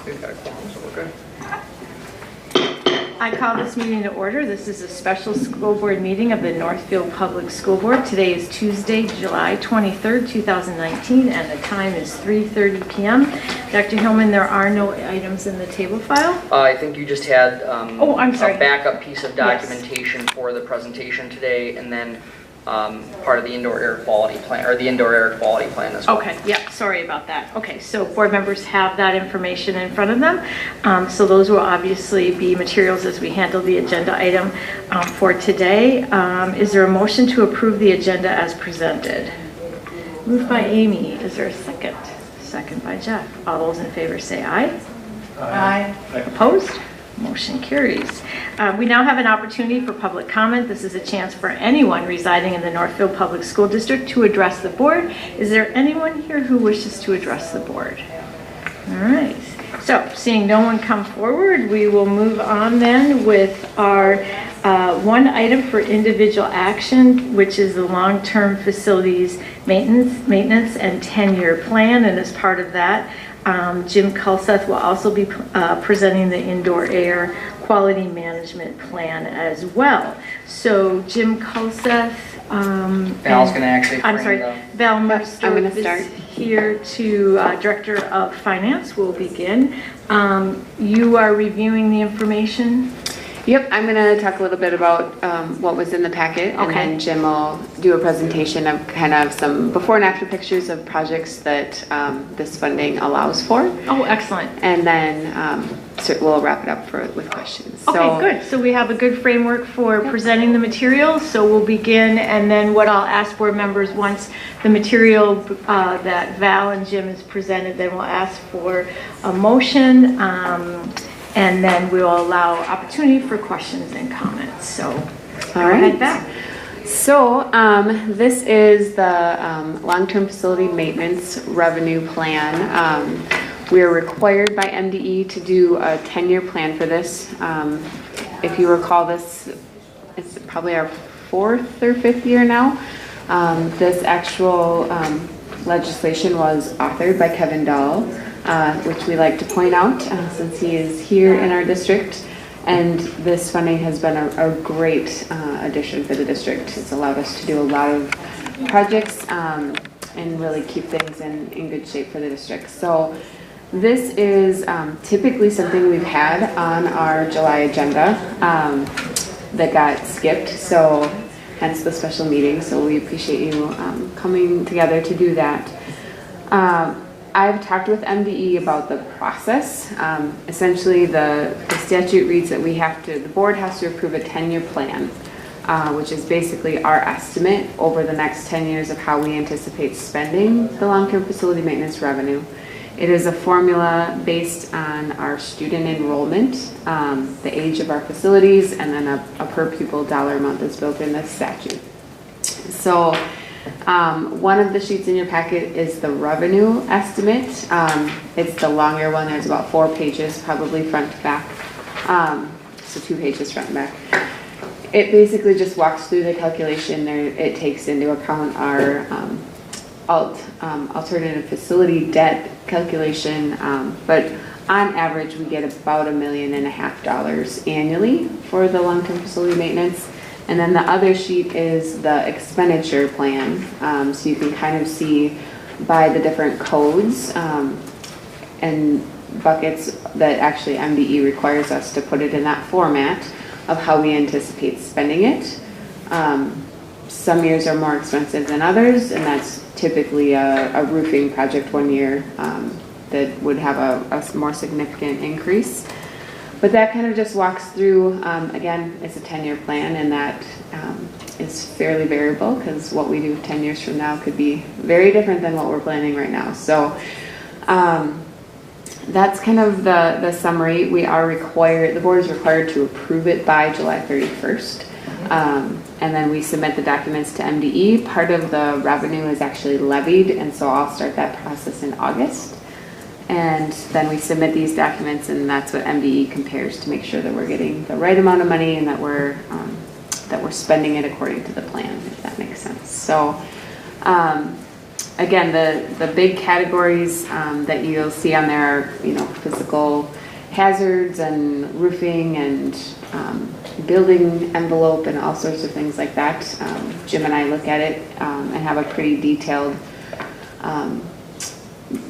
We've got a quorum, so we're good. I call this meeting to order. This is a special school board meeting of the Northfield Public School Board. Today is Tuesday, July 23rd, 2019, and the time is 3:30 p.m. Dr. Hillman, there are no items in the table file. I think you just had I'm sorry. a backup piece of documentation for the presentation today, and then part of the indoor air quality plan, or the indoor air quality plan as well. Okay, yeah, sorry about that. Okay, so board members have that information in front of them. So those will obviously be materials as we handle the agenda item for today. Is there a motion to approve the agenda as presented? Moved by Amy. Is there a second? Second by Jeff. All those in favor say aye. Aye. Opposed? Motion carries. We now have an opportunity for public comment. This is a chance for anyone residing in the Northfield Public School District to address the board. Is there anyone here who wishes to address the board? All right. So, seeing no one come forward, we will move on then with our one item for individual action, which is the long-term facilities maintenance and 10-year plan. And as part of that, Jim Kulseth will also be presenting the indoor air quality management plan as well. So Jim Kulseth, Val's going to actually Val Merster is here to, Director of Finance will begin. You are reviewing the information? Yep, I'm going to talk a little bit about what was in the packet, and then Jim will do a presentation of kind of some before and after pictures of projects that this funding allows for. Oh, excellent. And then so we'll wrap it up with questions. Okay, good. So we have a good framework for presenting the materials. So we'll begin, and then what I'll ask board members once the material that Val and Jim has presented, then we'll ask for a motion. And then we'll allow opportunity for questions and comments. So, all right, Val. So this is the long-term facility maintenance revenue plan. We are required by MDE to do a 10-year plan for this. If you recall, this is probably our 4th or 5th year now. This actual legislation was authored by Kevin Dahl, which we like to point out since he is here in our district. And this funding has been a great addition for the district. It's allowed us to do a lot of projects and really keep things in good shape for the district. So this is typically something we've had on our July agenda that got skipped. So hence the special meeting. So we appreciate you coming together to do that. I've talked with MDE about the process. Essentially, the statute reads that the board has to approve a 10-year plan, which is basically our estimate over the next 10 years of how we anticipate spending the long-term facility maintenance revenue. It is a formula based on our student enrollment, the age of our facilities, and then a per pupil dollar amount that's built in this statute. So one of the sheets in your packet is the revenue estimate. It's the longer one. There's about 4 pages, probably front to back. So 2 pages front and back. It basically just walks through the calculation. It takes into account our alternative facility debt calculation, but on average we get about $1.5 million annually for the long-term facility maintenance. And then the other sheet is the expenditure plan, so you can kind of see by the different codes and buckets that actually MDE requires us to put it in that format of how we anticipate spending it. Some years are more expensive than others, and that's typically a roofing project one year that would have a more significant increase. But that kind of just walks through, again, it's a 10-year plan, and that is fairly variable because what we do 10 years from now could be very different than what we're planning right now. So that's kind of the summary. The board is required to approve it by July 31st. And then we submit the documents to MDE. Part of the revenue is actually levied, and so I'll start that process in August. And then we submit these documents, and that's what MDE compares to make sure that we're getting the right amount of money and that we're spending it according to the plan, if that makes sense. So Again, the big categories that you'll see on there are, physical hazards and roofing and building envelope and all sorts of things like that. Jim and I look at it and have a pretty detailed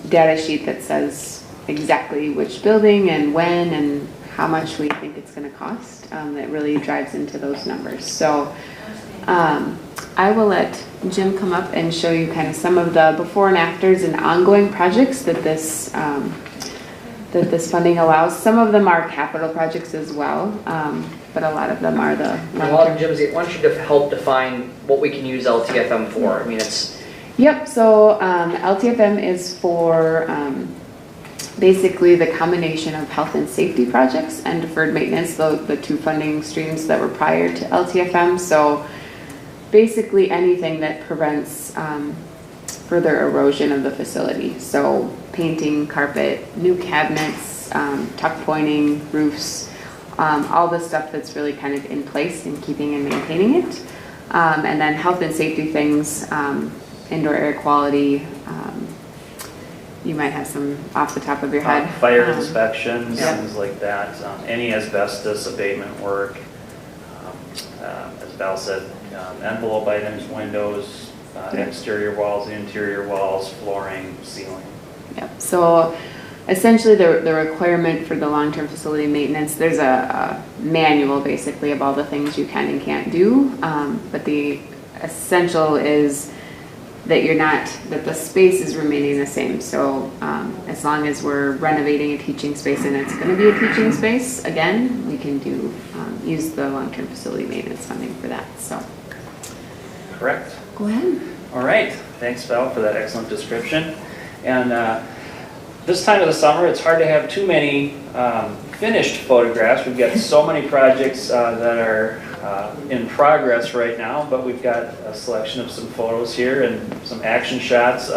data sheet that says exactly which building and when and how much we think it's going to cost. That really drives into those numbers. So I will let Jim come up and show you kind of some of the before and afters and ongoing projects that this funding allows. Some of them are capital projects as well, but a lot of them are the long-term. Jim, why don't you help define what we can use LTFM for? I mean, it's... Yep, so LTFM is for basically the combination of health and safety projects and deferred maintenance, the two funding streams that were prior to LTFM. So basically anything that prevents further erosion of the facility. So painting, carpet, new cabinets, tuck pointing, roofs, all the stuff that's really kind of in place and keeping and maintaining it. And then health and safety things, indoor air quality. You might have some off the top of your head. Fire inspections, yeah. Things like that. Any asbestos abatement work. As Val said, envelope items, windows, exterior walls, interior walls, flooring, ceiling. Yep. So essentially the requirement for the long-term facility maintenance, there's a manual basically of all the things you can and can't do. But the essential is that the space is remaining the same. So as long as we're renovating a teaching space and it's going to be a teaching space, again, we can use the long-term facility maintenance funding for that. So Correct. go ahead. All right. Thanks, Val, for that excellent description. And this time of the summer, it's hard to have too many finished photographs. We've got so many projects that are in progress right now, but we've got a selection of some photos here and some action shots.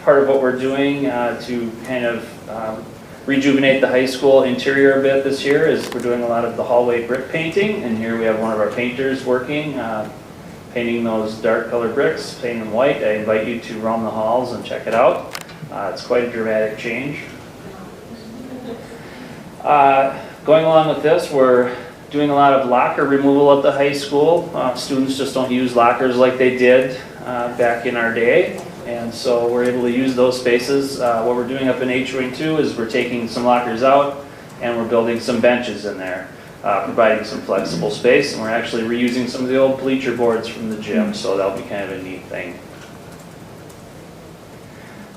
Part of what we're doing to kind of rejuvenate the high school interior a bit this year is we're doing a lot of the hallway brick painting, and here we have one of our painters working, painting those dark colored bricks, painting them white. I invite you to roam the halls and check it out. It's quite a dramatic change. Going along with this, we're doing a lot of locker removal at the high school. Students just don't use lockers like they did back in our day, and so we're able to use those spaces. What we're doing up in H Wing 2 is we're taking some lockers out and we're building some benches in there, providing some flexible space, and we're actually reusing some of the old bleacher boards from the gym, so that'll be kind of a neat thing.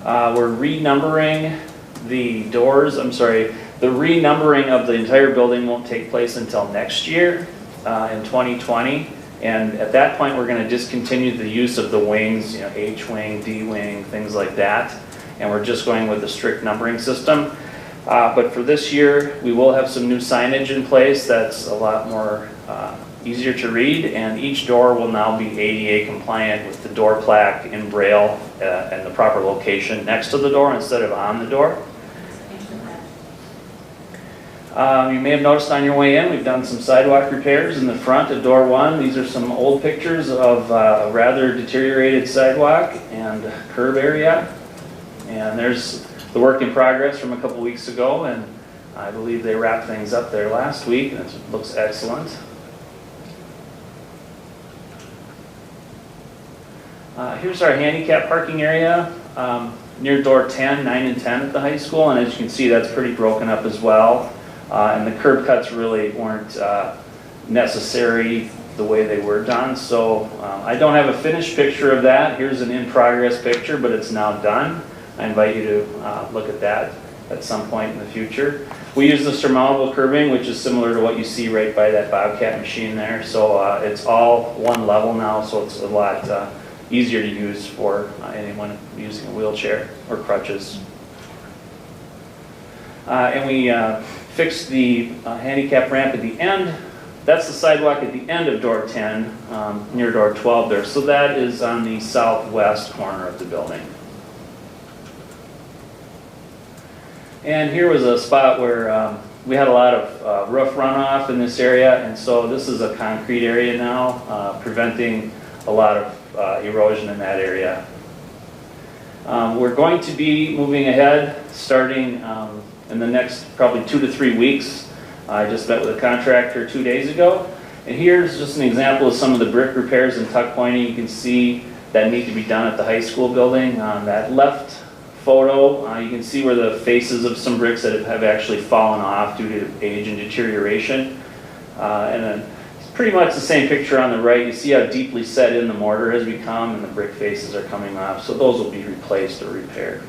We're renumbering the doors. The renumbering of the entire building won't take place until next year in 2020. And at that point, we're going to discontinue the use of the wings, H wing, D wing, things like that. And we're just going with a strict numbering system. But for this year, we will have some new signage in place that's a lot more easier to read. And each door will now be ADA compliant with the door plaque in Braille and the proper location next to the door instead of on the door. You may have noticed on your way in, we've done some sidewalk repairs in the front of door 1. These are some old pictures of a rather deteriorated sidewalk and curb area. And there's the work in progress from a couple weeks ago, and I believe they wrapped things up there last week, and it looks excellent. Here's our handicap parking area near door 10, 9, and 10 at the high school, and as you can see, that's pretty broken up as well. And the curb cuts really weren't necessary the way they were done. So I don't have a finished picture of that. Here's an in-progress picture, but it's now done. I invite you to look at that at some point in the future. We use the surmountable curbing, which is similar to what you see right by that Bobcat machine there. So it's all one level now, so it's a lot easier to use for anyone using a wheelchair or crutches. And we fixed the handicap ramp at the end. That's the sidewalk at the end of door 10, near door 12 there. So that is on the southwest corner of the building. And here was a spot where we had a lot of roof runoff in this area, and so this is a concrete area now, preventing a lot of erosion in that area. We're going to be moving ahead starting in the next probably 2 to 3 weeks. I just met with a contractor 2 days ago. And here's just an example of some of the brick repairs and tuck pointing you can see that need to be done at the high school building. On that left photo, you can see where the faces of some bricks that have actually fallen off due to age and deterioration. And then it's pretty much the same picture on the right. You see how deeply set in the mortar has become and the brick faces are coming off. So those will be replaced or repaired.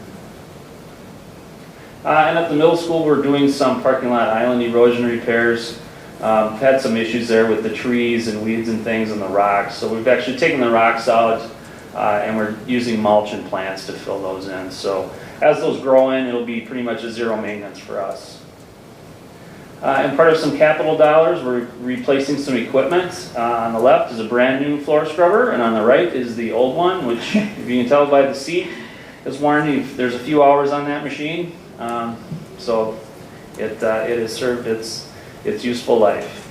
And at the middle school, we're doing some parking lot island erosion repairs. Had some issues there with the trees and weeds and things and the rocks. So we've actually taken the rocks out and we're using mulch and plants to fill those in. So as those grow in, it'll be pretty much a zero maintenance for us. And part of some capital dollars, we're replacing some equipment. On the left is a brand new floor scrubber, and on the right is the old one, which if you can tell by the seat, is warranty. There's a few hours on that machine, so it has served its useful life.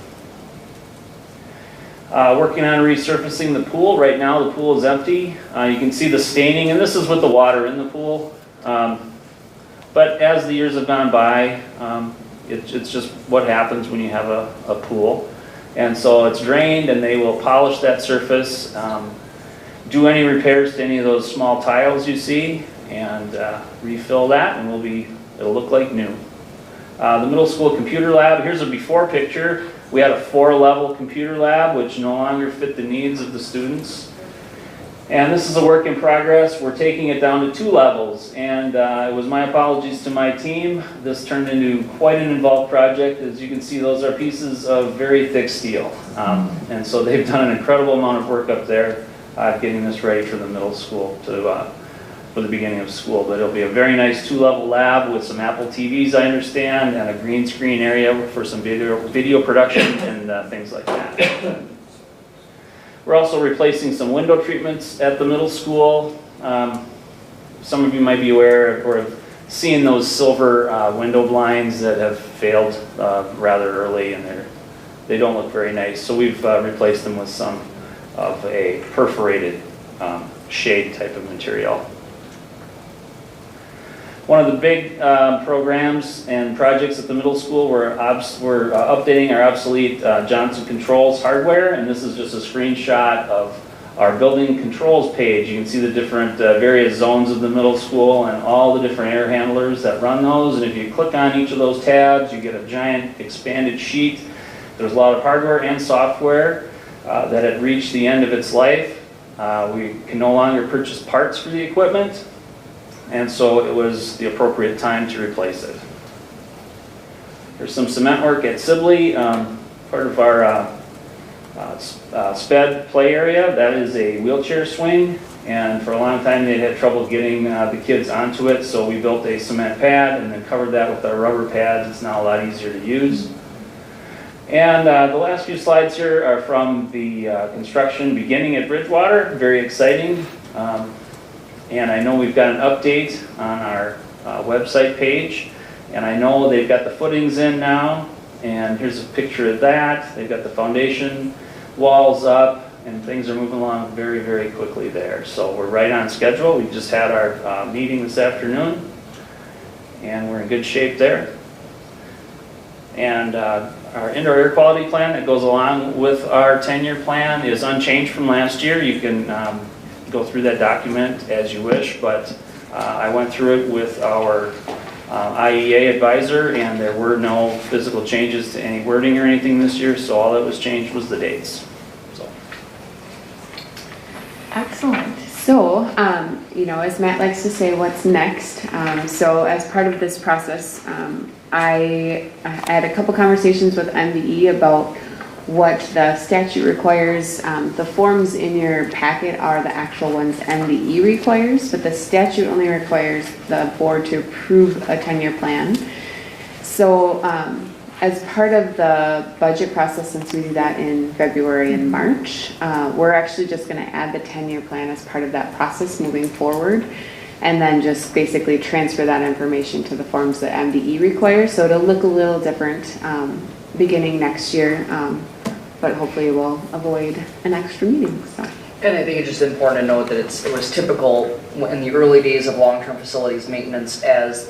Working on resurfacing the pool. Right now the pool is empty. You can see the staining, and this is with the water in the pool. But as the years have gone by, it's just what happens when you have a pool. And so it's drained and they will polish that surface, do any repairs to any of those small tiles you see, and refill that, and it'll look like new. The middle school computer lab, here's a before picture. We had a 4-level computer lab which no longer fit the needs of the students. And this is a work in progress. We're taking it down to 2 levels, and it was my apologies to my team. This turned into quite an involved project. As you can see, those are pieces of very thick steel. And so they've done an incredible amount of work up there getting this ready for the middle school for the beginning of school. But it'll be a very nice 2-level lab with some Apple TVs, I understand, and a green screen area for some video production and things like that. We're also replacing some window treatments at the middle school. Some of you might be aware or have seen those silver window blinds that have failed rather early, and they don't look very nice. So we've replaced them with some of a perforated shade type of material. One of the big programs and projects at the middle school, we're updating our obsolete Johnson Controls hardware, and this is just a screenshot of our building controls page. You can see the different various zones of the middle school and all the different air handlers that run those, and if you click on each of those tabs, you get a giant expanded sheet. There's a lot of hardware and software that had reached the end of its life. We can no longer purchase parts for the equipment, and so it was the appropriate time to replace it. There's some cement work at Sibley, part of our SPED play area. That is a wheelchair swing, and for a long time they had trouble getting the kids onto it, so we built a cement pad and then covered that with our rubber pads. It's now a lot easier to use. And the last few slides here are from the construction beginning at Bridgewater. Very exciting. And I know we've got an update on our website page, and I know they've got the footings in now, and here's a picture of that. They've got the foundation walls up, and things are moving along very, very quickly there. So we're right on schedule. We just had our meeting this afternoon, and we're in good shape there. And our indoor air quality plan that goes along with our 10-year plan is unchanged from last year. You can go through that document as you wish, but I went through it with our IEA advisor, and there were no physical changes to any wording or anything this year, so all that was changed was the dates. So. Excellent. So, as Matt likes to say, what's next? So as part of this process, I had a couple conversations with MDE about what the statute requires. The forms in your packet are the actual ones MDE requires, but the statute only requires the board to approve a 10-year plan. So as part of the budget process, since we do that in February and March, we're actually just going to add the 10-year plan as part of that process moving forward, and then just basically transfer that information to the forms that MDE requires. So it'll look a little different beginning next year, but hopefully we'll avoid an extra meeting. So. And I think it's just important to note that it was typical in the early days of long-term facilities maintenance as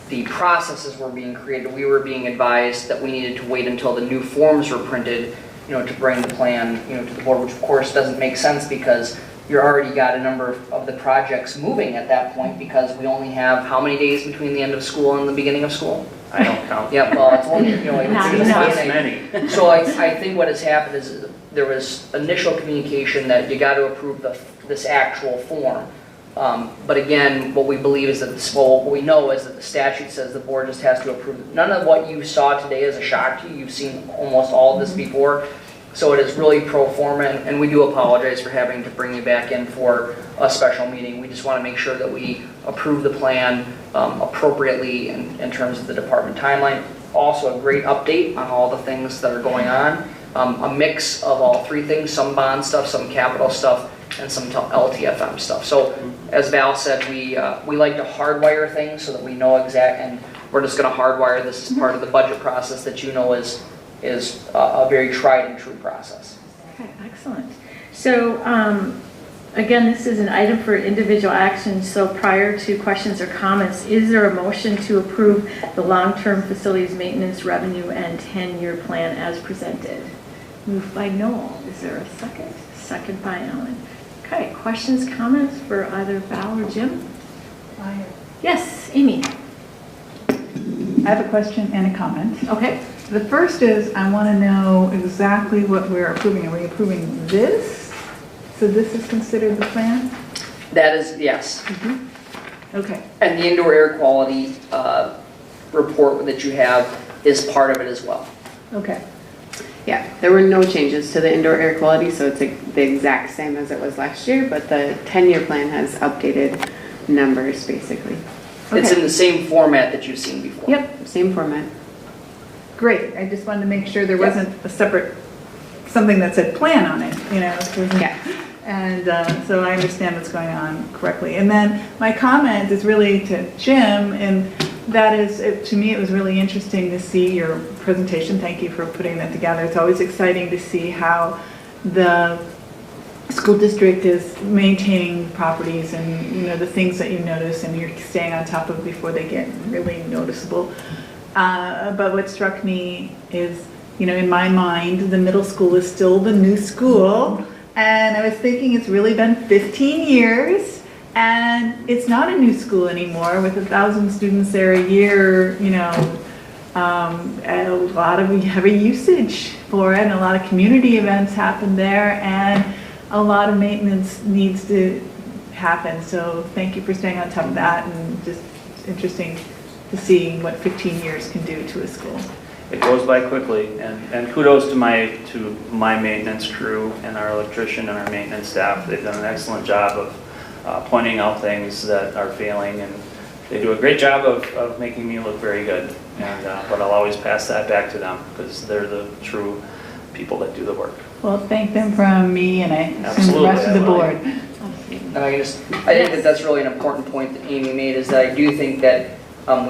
the processes were being created. We were being advised that we needed to wait until the new forms were printed, to bring the plan, to the board, which of course doesn't make sense because you already got a number of the projects moving at that point because we only have how many days between the end of school and the beginning of school? I don't count. Yeah, well, it's only, it's Not many. So I think what has happened is there was initial communication that you got to approve this actual form. But again, what we believe is that what we know is that the statute says the board just has to approve. None of what you saw today is a shock to you. You've seen almost all of this before. So it is really pro forma, and we do apologize for having to bring you back in for a special meeting. We just want to make sure that we approve the plan appropriately in terms of the department timeline. Also, a great update on all the things that are going on. A mix of all three things, some bond stuff, some capital stuff, and some LTFM stuff. So as Val said, we like to hardwire things so that we know and we're just going to hardwire this as part of the budget process that is a very tried and true process. Okay, excellent. So again, this is an item for individual action. So prior to questions or comments, is there a motion to approve the long-term facilities maintenance revenue and 10-year plan as presented? Moved by Noel. Is there a second? Second by Ellen. Okay, questions, comments for either Val or Jim? Yes, Amy. I have a question and a comment. Okay. The first is, I want to know exactly what we're approving. Are we approving this? So this is considered the plan? That is, yes. Okay. And the indoor air quality report that you have is part of it as well. Okay. Yeah, there were no changes to the indoor air quality, so it's the exact same as it was last year, but the 10-year plan has updated numbers, basically. It's Okay. in the same format that you've seen before. Yep, same format. Great. I just wanted to make sure there wasn't a separate, something that said plan on it, Yeah. And so I understand what's going on correctly. And then my comment is really to Jim, and that is, to me, it was really interesting to see your presentation. Thank you for putting that together. It's always exciting to see how the school district is maintaining properties and, the things that you notice and you're staying on top of before they get really noticeable. But what struck me is, in my mind, the middle school is still the new school. And I was thinking it's really been 15 years and it's not a new school anymore with 1,000 students there a year, and a lot of heavy usage for it and a lot of community events happen there and a lot of maintenance needs to happen. So thank you for staying on top of that, and just interesting to see what 15 years can do to a school. It goes by quickly, and kudos to my maintenance crew and our electrician and our maintenance staff. They've done an excellent job of pointing out things that are failing, and they do a great job of making me look very good. And but I'll always pass that back to them because they're the true people that do the work. Well, thank them from me and I assume the Absolutely, rest of the I will. board. And I think that's really an important point that Amy made, is that I do think that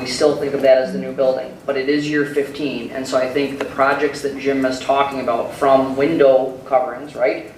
we still think of that as the new building, but it is year 15, and so I think the projects that Jim is talking about, from window coverings, right,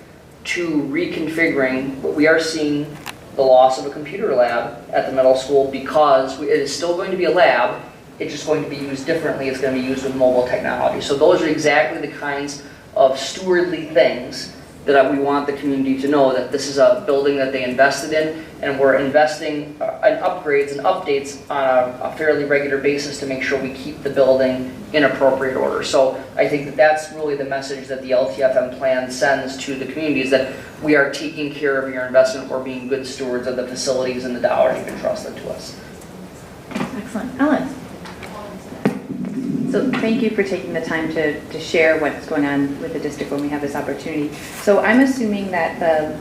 to reconfiguring, we are seeing the loss of a computer lab at the middle school because it is still going to be a lab, it's just going to be used differently, it's going to be used with mobile technology. So those are exactly the kinds of stewardly things that we want the community to know, that this is a building that they invested in, and we're investing in upgrades and updates on a fairly regular basis to make sure we keep the building in appropriate order. So I think that that's really the message that the LTFM plan sends to the community, is that we are taking care of your investment, we're being good stewards of the facilities and the dollars you've entrusted to us. Excellent. Ellen? So thank you for taking the time to share what's going on with the district when we have this opportunity. So I'm assuming that the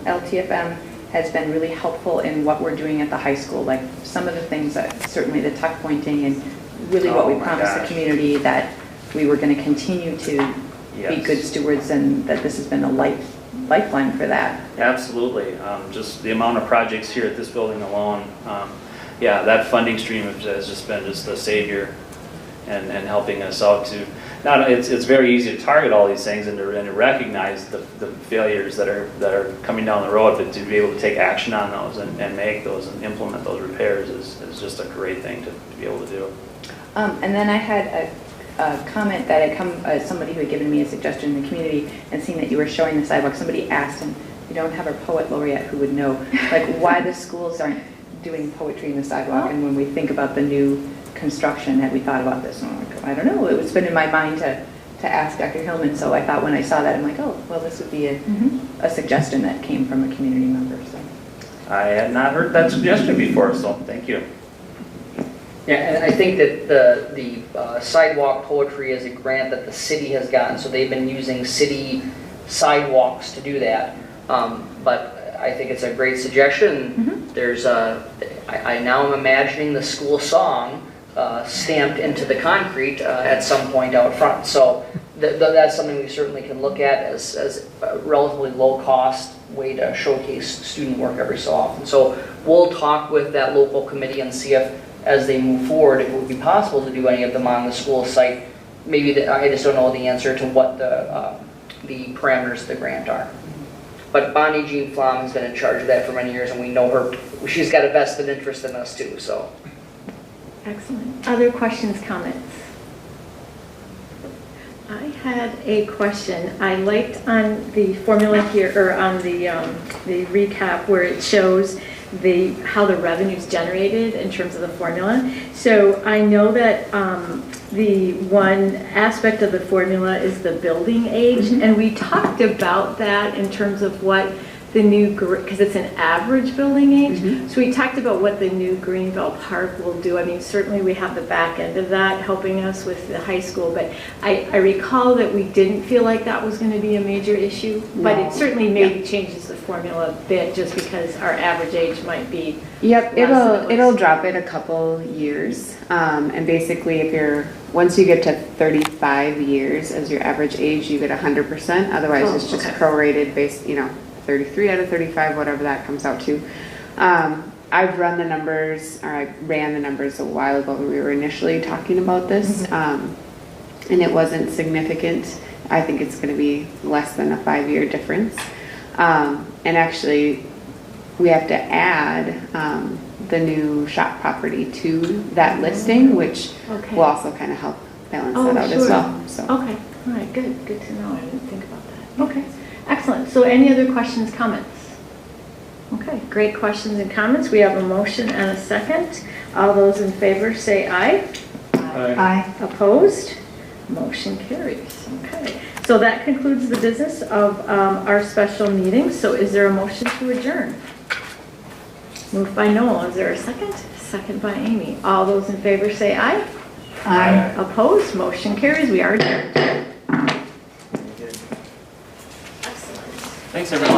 LTFM has been really helpful in what we're doing at the high school, like some of the things that certainly the tuck pointing and really what we promised the community, that we were going to continue to be good stewards, and that this has been a lifeline for that. Absolutely. Just the amount of projects here at this building alone, yeah, that funding stream has just been just a savior and helping us out to, it's very easy to target all these things and to recognize the failures that are coming down the road, but to be able to take action on those and make those and implement those repairs is just a great thing to be able to do. And then I had a comment that had come, somebody who had given me a suggestion in the community and seen that you were showing the sidewalk. Somebody asked, and we don't have a poet laureate who would know, like why the schools aren't doing poetry in the sidewalk. And when we think about the new construction, had we thought about this? And I'm like, I don't know. It's been in my mind to ask Dr. Hillman. So I thought when I saw that, I'm like, oh, well, this would be a suggestion that came from a community member. So I had not heard that suggestion before, so thank you. Yeah, and I think that the sidewalk poetry is a grant that the city has gotten, so they've been using city sidewalks to do that. But I think it's a great suggestion. There's I now am imagining the school song stamped into the concrete at some point out front. So that's something we certainly can look at as a relatively low cost way to showcase student work every so often. So we'll talk with that local committee and see if, as they move forward, it would be possible to do any of them on the school site. Maybe I just don't know the answer to what the parameters of the grant are. But Bonnie Jean Flom has been in charge of that for many years, and we know her. She's got a vested interest in us too. So, Excellent. Other questions, comments? I had a question. I liked on the formula here, or on the recap where it shows how the revenue is generated in terms of the formula. So I know that the one aspect of the formula is the building age, and we talked about that in terms of what the new, because it's an average building age, so we talked about what the new Greenville Park will do. I mean, certainly we have the back end of that helping us with the high school, but I recall that we didn't feel like that was going to be a major issue, but it certainly maybe changes the formula a bit just because our average age might be. Yep, it'll drop it a couple years, and basically once you get to 35 years as your average age, you get 100%. Otherwise, it's just prorated based, 33 out of 35, whatever that comes out to. I've run the numbers, or I ran the numbers a while ago when we were initially talking about this, and it wasn't significant. I think it's going to be less than a 5-year difference. And actually, we have to add the new shop property to that listing, which will also kind of help balance that out as well. So. Okay, all right, good to know. I didn't think about that. Okay, excellent. So any other questions, comments? Okay, great questions and comments. We have a motion and a second. All those in favor say aye. Aye. Opposed? Motion carries. Okay, so that concludes the business of our special meeting. So is there a motion to adjourn? Moved by Noel. Is there a second? Second by Amy. All those in favor say aye. Aye. Opposed? Motion carries. We are adjourned. Thanks, everyone.